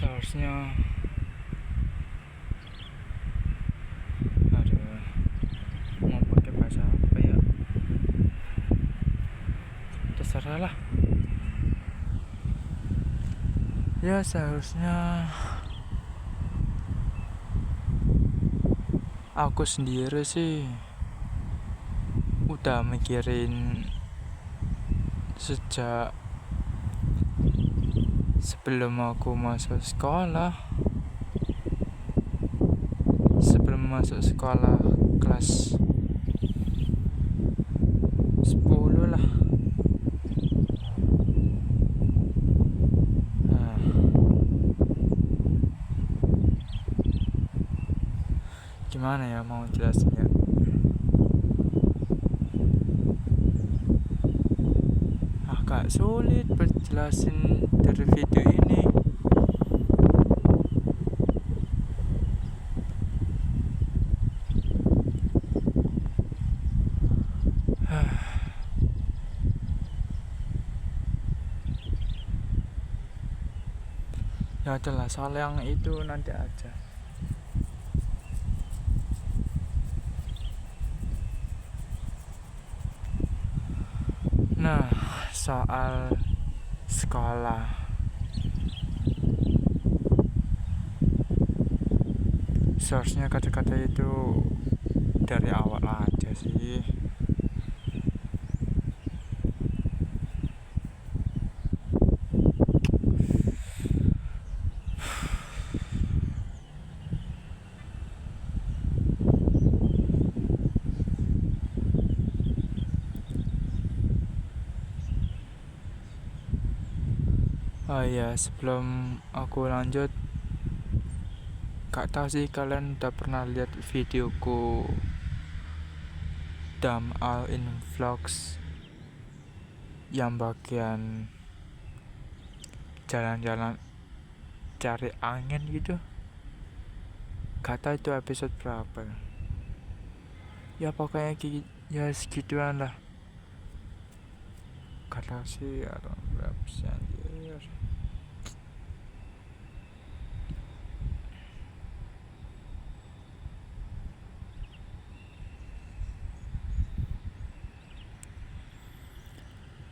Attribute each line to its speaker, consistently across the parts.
Speaker 1: Seharusnya ada mau pakai bahasa apa ya, terserah lah ya. Seharusnya aku sendiri sih udah mikirin sejak sebelum aku masuk sekolah, kelas 10 lah. Nah, gimana ya mau jelasnya? Agak sulit berjelasin dari video ini. Ya adalah soal yang itu nanti aja. Nah, soal sekolah, seharusnya kata-kata itu dari awal aja sih. Oh iya, sebelum aku lanjut, gak tahu sih kalian udah pernah lihat videoku Dumb All in Vlogs yang bagian jalan-jalan cari angin gitu. Gak tahu itu episode berapa. Ya pokoknya ya segituan lah. Gak tahu sih ada berapa sih anjir.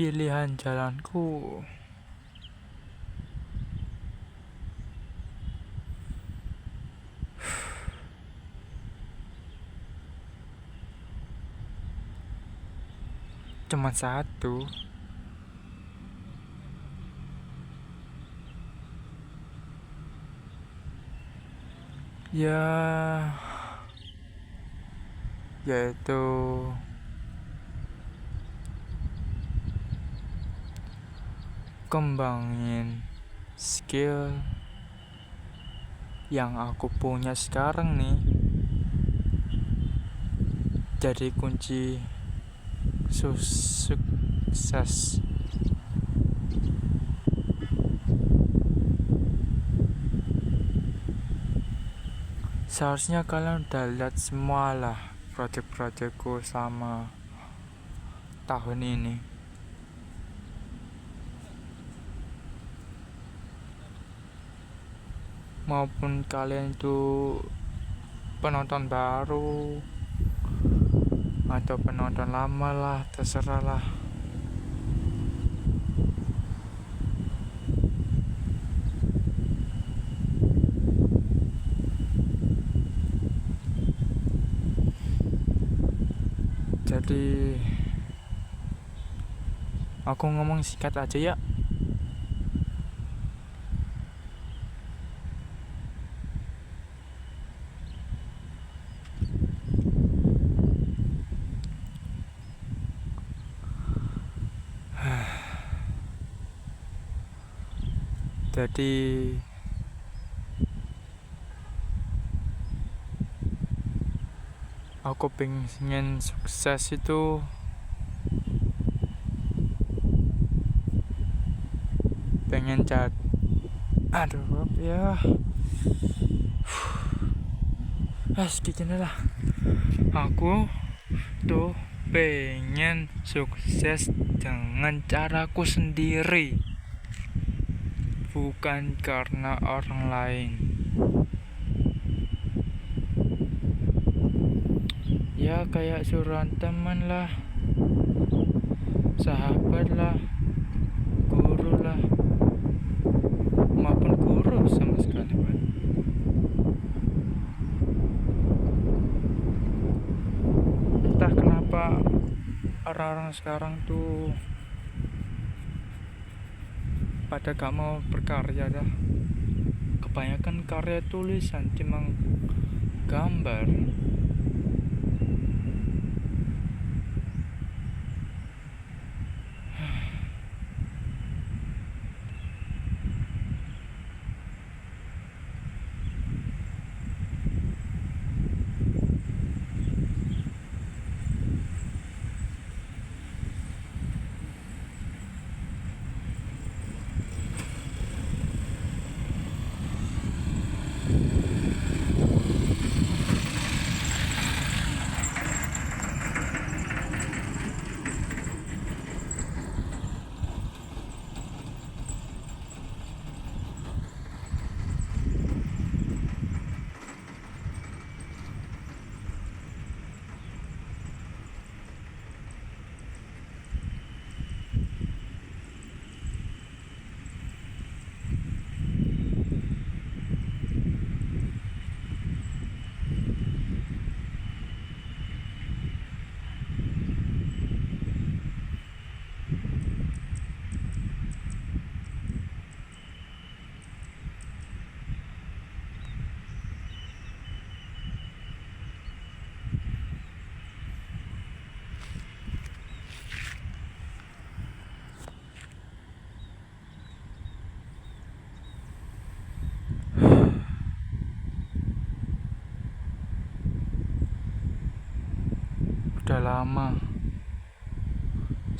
Speaker 1: Pilihan jalanku cuma satu. Ya, yaitu kembangin skill yang aku punya sekarang nih. Jadi kunci sukses. Seharusnya kalian udah lihat semua lah project-projectku selama tahun ini. Maupun kalian itu penonton baru atau penonton lama lah, terserah lah. Jadi aku ngomong singkat aja ya. Jadi aku pengen sukses itu pengen aduh apa ya, segini lah. Aku tuh pengen sukses dengan caraku sendiri. bukan karena orang lain. Ya kayak suruhan teman lah, sahabat lah, guru lah, maupun guru sama sekali, Pak. Entah kenapa orang-orang sekarang tuh pada gak mau berkarya dah. Kebanyakan karya tulisan timbang gambar.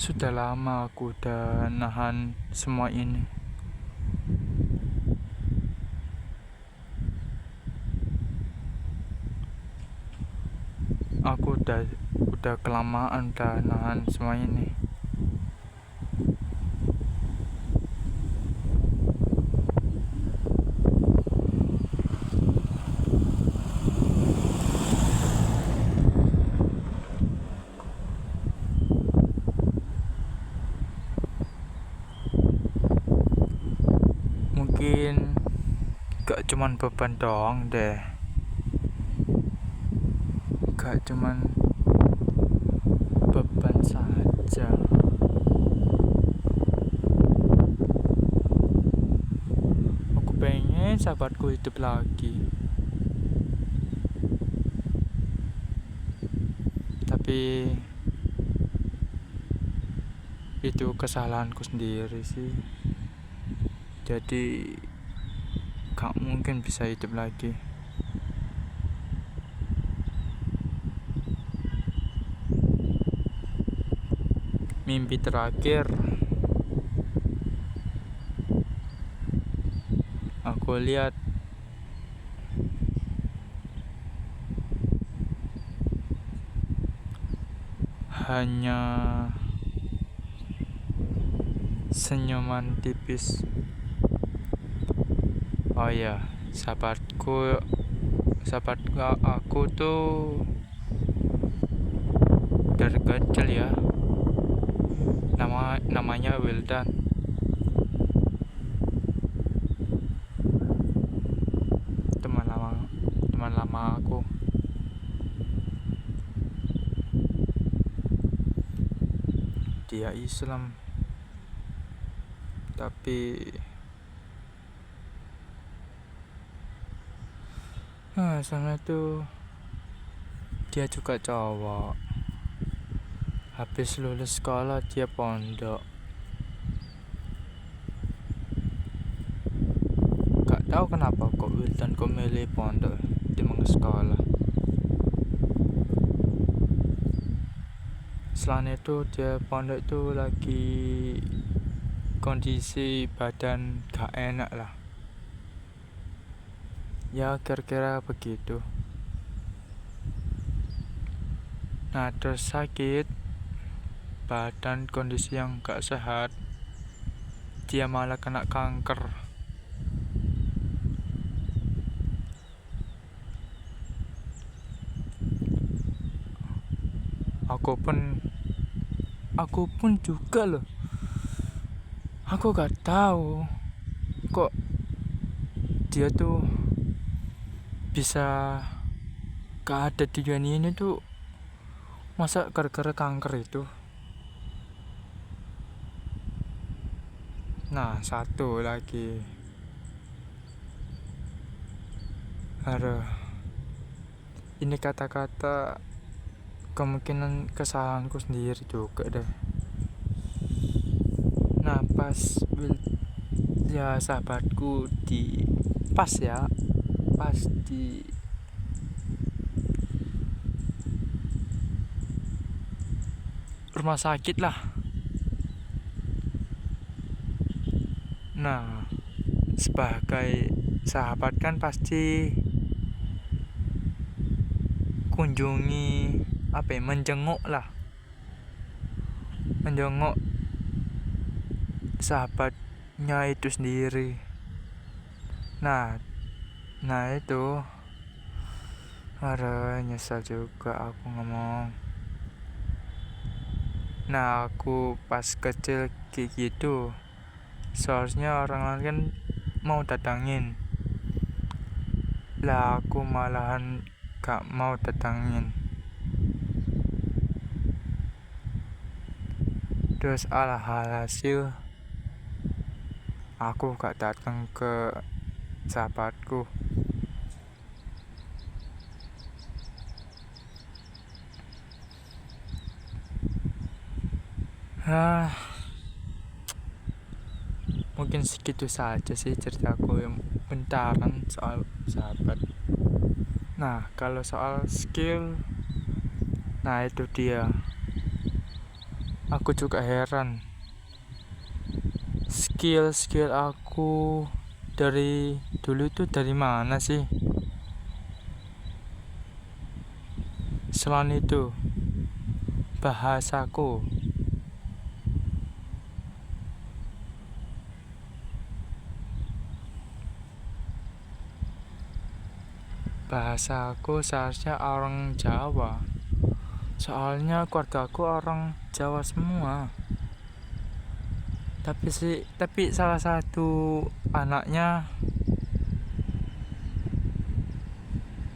Speaker 1: Sudah lama aku udah nahan semua ini. Aku udah kelamaan udah nahan semua ini. Mungkin gak cuman beban doang deh, gak cuman beban saja. Aku pengen sahabatku hidup lagi, tapi itu kesalahanku sendiri sih. Jadi gak mungkin bisa hidup lagi. Mimpi terakhir aku lihat hanya senyuman tipis. Oh ya, sahabat aku tuh dari kecil ya, namanya Wildan. Teman lama aku. Dia Islam, tapi sana tuh dia juga cowok. Habis lulus sekolah dia pondok. Gak tahu kenapa kok Wildan kok milih pondok di sekolah. Selain itu dia pondok itu lagi kondisi badan gak enak lah. Ya kira-kira begitu. Nah terus sakit badan, kondisi yang gak sehat, dia malah kena kanker. aku pun aku pun juga loh, aku gak tahu kok dia tuh bisa gak ada di dunia ini tuh, masa gara-gara kanker itu. Nah, satu lagi, aduh, ini kata-kata kemungkinan kesalahanku sendiri juga deh. Nah, ya sahabatku pas di rumah sakit lah. Nah, sebagai sahabat kan pasti kunjungi menjenguk sahabatnya itu sendiri. Nah itu, aduh, nyesel juga aku ngomong. Nah, aku pas kecil kayak gitu, seharusnya orang lain kan mau datangin, lah aku malahan gak mau datangin. Terus alhasil aku gak datang ke sahabatku. Mungkin segitu saja sih ceritaku yang bentaran soal sahabat. Nah, kalau soal skill, nah itu dia, aku juga heran, skill aku dari dulu itu dari mana sih. Selain itu, bahasaku seharusnya orang Jawa, soalnya keluargaku orang Jawa semua. Tapi salah satu anaknya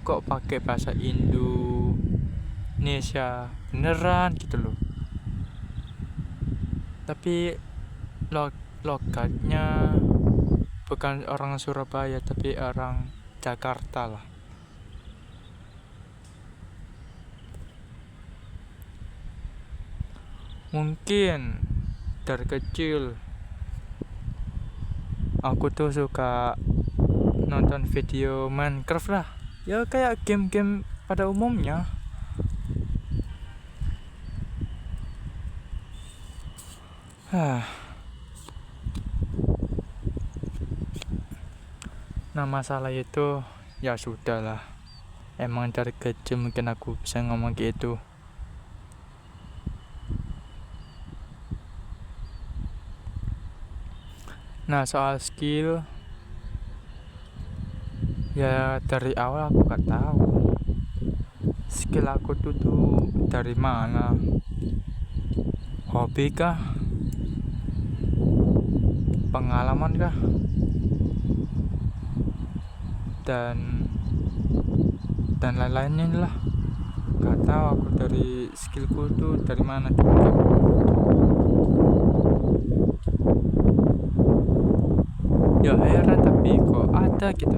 Speaker 1: kok pakai bahasa Indonesia beneran gitu loh. Tapi logatnya bukan orang Surabaya tapi orang Jakarta lah. Mungkin dari kecil aku tuh suka nonton video Minecraft lah, ya kayak game-game pada umumnya. Nah, masalah itu ya sudahlah, emang dari kecil mungkin aku bisa ngomong gitu. Nah, soal skill, ya dari awal aku gak tahu skill aku tuh dari mana. Hobi kah, pengalaman kah, dan lain-lainnya lah. Gak tahu aku dari skillku tuh dari mana juga. Ya heran, tapi kok ada gitu.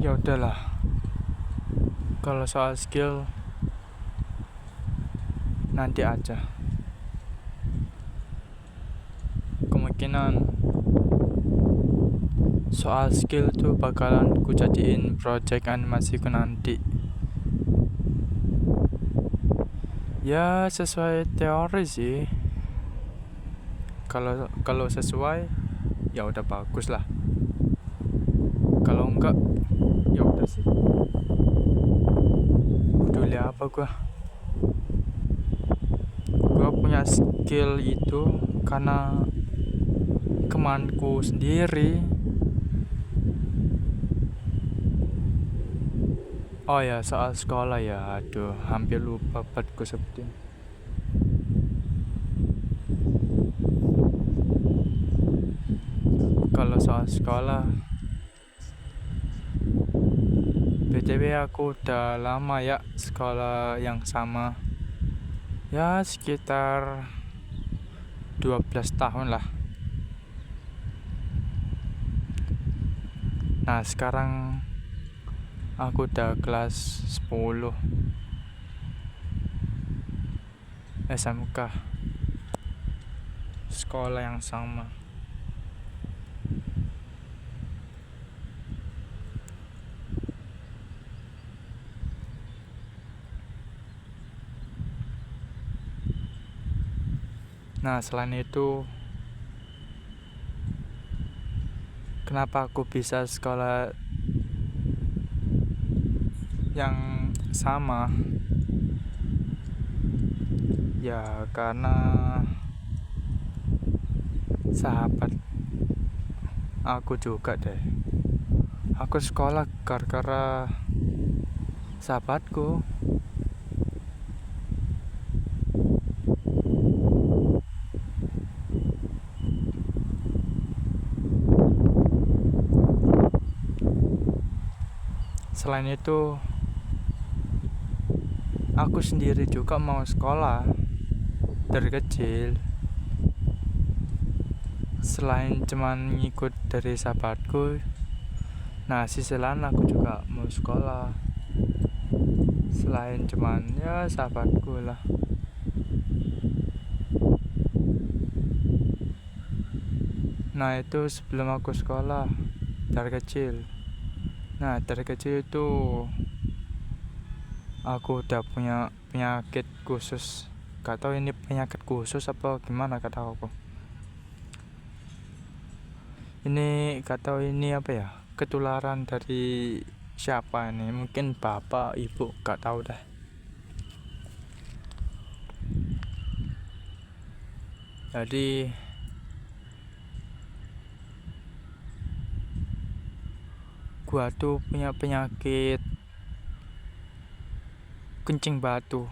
Speaker 1: Ya udahlah, kalau soal skill nanti aja. Kemungkinan soal skill tuh bakalan ku jadiin project animasiku nanti. Ya sesuai teori sih. Kalau sesuai ya udah bagus lah. Kalau enggak ya udah sih. Peduli apa gua? Gua punya skill itu karena kemampuanku sendiri. Oh ya, soal sekolah ya, aduh, hampir lupa buat gue sebutin. Kalau soal sekolah, BTW aku udah lama ya sekolah yang sama. Ya sekitar 12 tahun lah. Nah sekarang aku udah kelas 10 SMK, sekolah yang sama. Nah selain itu, kenapa aku bisa sekolah yang sama? Ya karena sahabat aku juga deh. Aku sekolah gara-gara sahabatku. Selain itu, aku sendiri juga mau sekolah dari kecil. Selain cuman ngikut dari sahabatku, nah sisi lain aku juga mau sekolah. Selain cuman ya sahabatku lah. Nah itu sebelum aku sekolah dari kecil. Nah dari kecil itu aku udah punya penyakit khusus. Gak tau ini penyakit khusus apa gimana, gak tau aku. Ini gak tau ini apa ya, ketularan dari siapa ini, mungkin bapak ibu gak tahu dah. Jadi gua tuh punya penyakit kencing batu.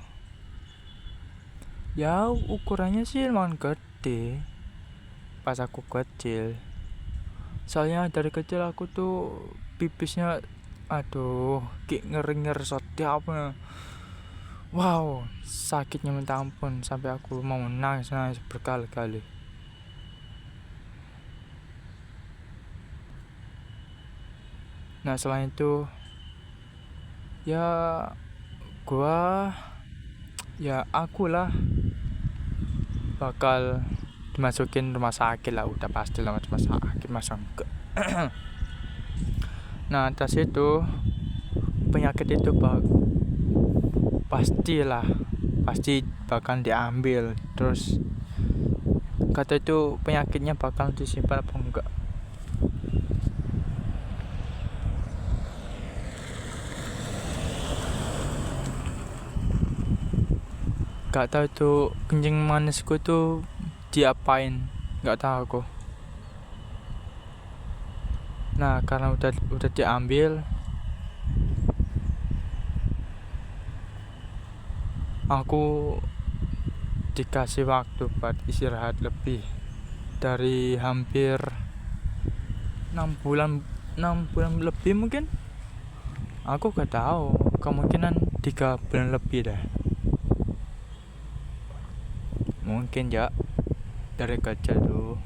Speaker 1: Ya ukurannya sih lumayan gede pas aku kecil. Soalnya dari kecil aku tuh pipisnya aduh kayak ngeri-ngeri setiapnya. Wow, sakitnya minta ampun sampai aku mau nangis berkali-kali. Nah selain itu ya gua ya akulah bakal dimasukin rumah sakit lah, udah pasti lah rumah sakit, masa enggak. Nah atas itu penyakit itu pasti bakal diambil. Terus kata itu penyakitnya bakal disimpan apa enggak. Gak tahu itu kencing manisku tuh diapain, gak tahu aku. Nah karena udah diambil, aku dikasih waktu buat istirahat lebih dari hampir 6 bulan lebih mungkin. Aku gak tahu, kemungkinan 3 bulan lebih dah. Mungkin ya dari kecil tuh.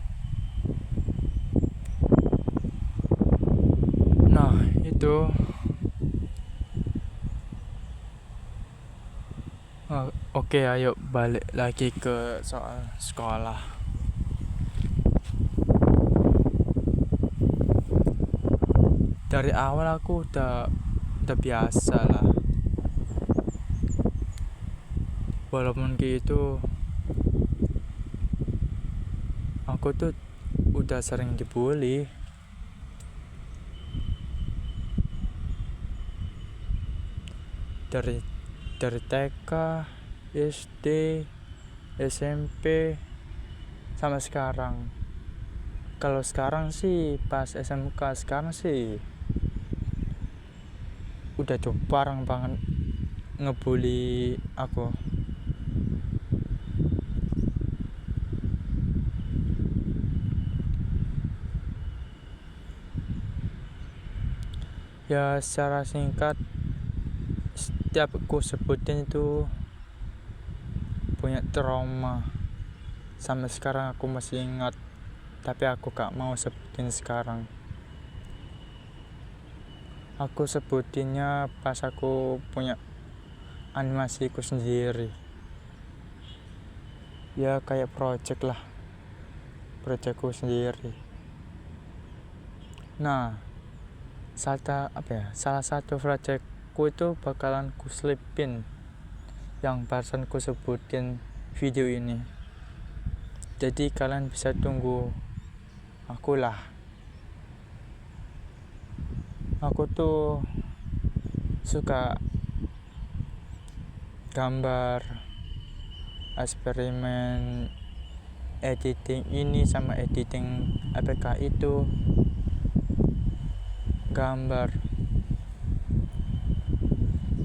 Speaker 1: Nah itu Oke, ayo balik lagi ke soal sekolah. Dari awal aku udah biasa lah. Walaupun gitu, aku tuh udah sering dibully. Dari TK, SD, SMP, sampai sekarang. Kalau sekarang sih pas SMK sekarang sih udah jarang banget ngebully aku. Ya secara singkat, setiap aku sebutin itu punya trauma. Sampai sekarang aku masih ingat, tapi aku gak mau sebutin sekarang. Aku sebutinnya pas aku punya animasiku sendiri. Ya kayak project lah, projectku sendiri. Nah, salah satu projectku itu bakalan ku selipin yang barusan ku sebutin video ini. Jadi kalian bisa tunggu aku lah. Aku tuh suka gambar, eksperimen editing ini sama editing APK itu, gambar.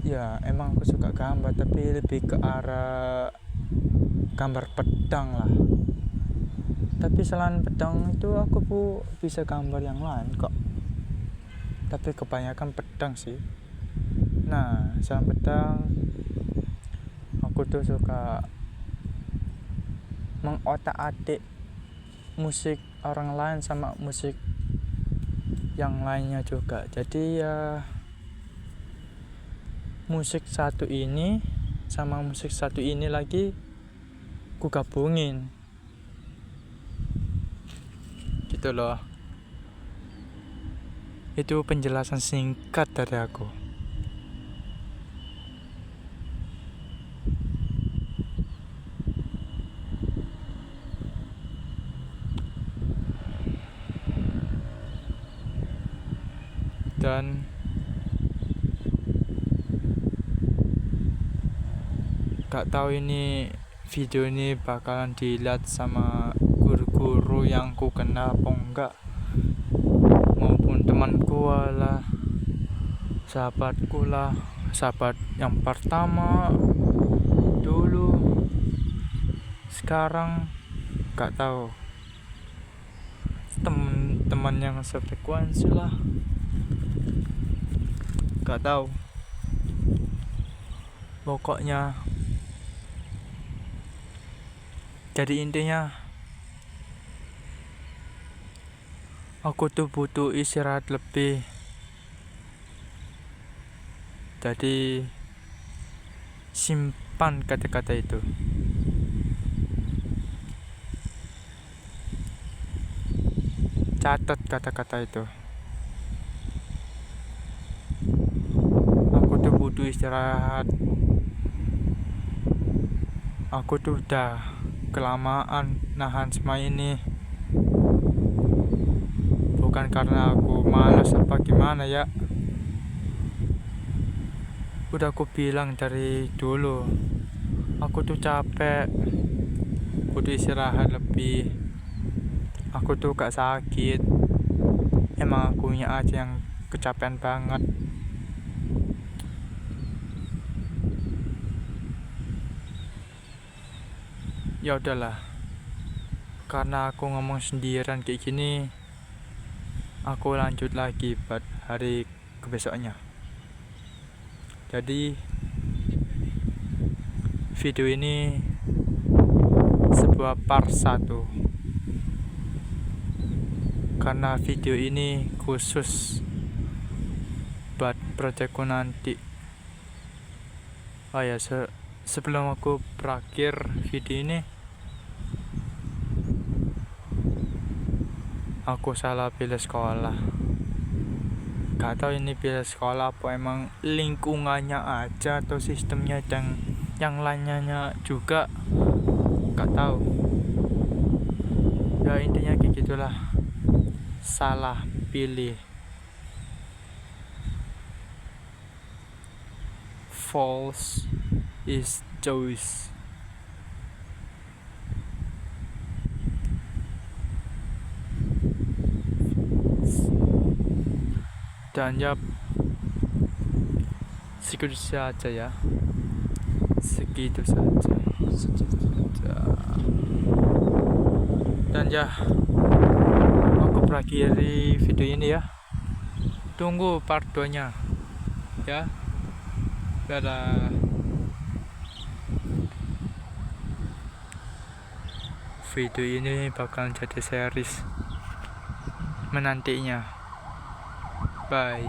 Speaker 1: Ya emang aku suka gambar, tapi lebih ke arah gambar pedang lah. Tapi selain pedang itu aku bisa gambar yang lain kok, tapi kebanyakan pedang sih. Nah, selain pedang, aku tuh suka mengotak-atik musik orang lain sama musik yang lainnya juga. Jadi ya musik satu ini sama musik satu ini lagi ku gabungin gitu loh. Itu penjelasan singkat dari aku. Dan gak tahu ini video ini bakalan dilihat sama guru-guru yang ku kenal apa enggak, maupun temanku lah, sahabatku lah, sahabat yang pertama dulu, sekarang gak tahu, teman-teman yang sefrekuensi lah, gak tahu. Pokoknya jadi intinya, aku tuh butuh istirahat lebih. Jadi simpan kata-kata itu. Catat kata-kata itu. Aku tuh butuh istirahat. Aku tuh udah kelamaan nahan semua ini. Bukan karena aku malas apa gimana ya. Udah aku bilang dari dulu, aku tuh capek, butuh istirahat lebih. Aku tuh gak sakit, emang akunya aja yang kecapean banget. Ya udahlah, karena aku ngomong sendirian kayak gini, aku lanjut lagi buat hari kebesoknya. Jadi video ini sebuah part 1, karena video ini khusus buat projectku nanti. Oh ya, sebelum aku berakhir video ini, aku salah pilih sekolah. Gak tahu ini pilih sekolah apa emang lingkungannya aja atau sistemnya yang lainnya juga, gak tahu. Ya intinya kayak gitulah, salah pilih. False is choice. Dan ya segitu saja ya, segitu saja. Dan ya aku berakhiri video ini ya, tunggu part 2 nya ya. Dadah. Video ini bakal jadi series menantinya. Bye.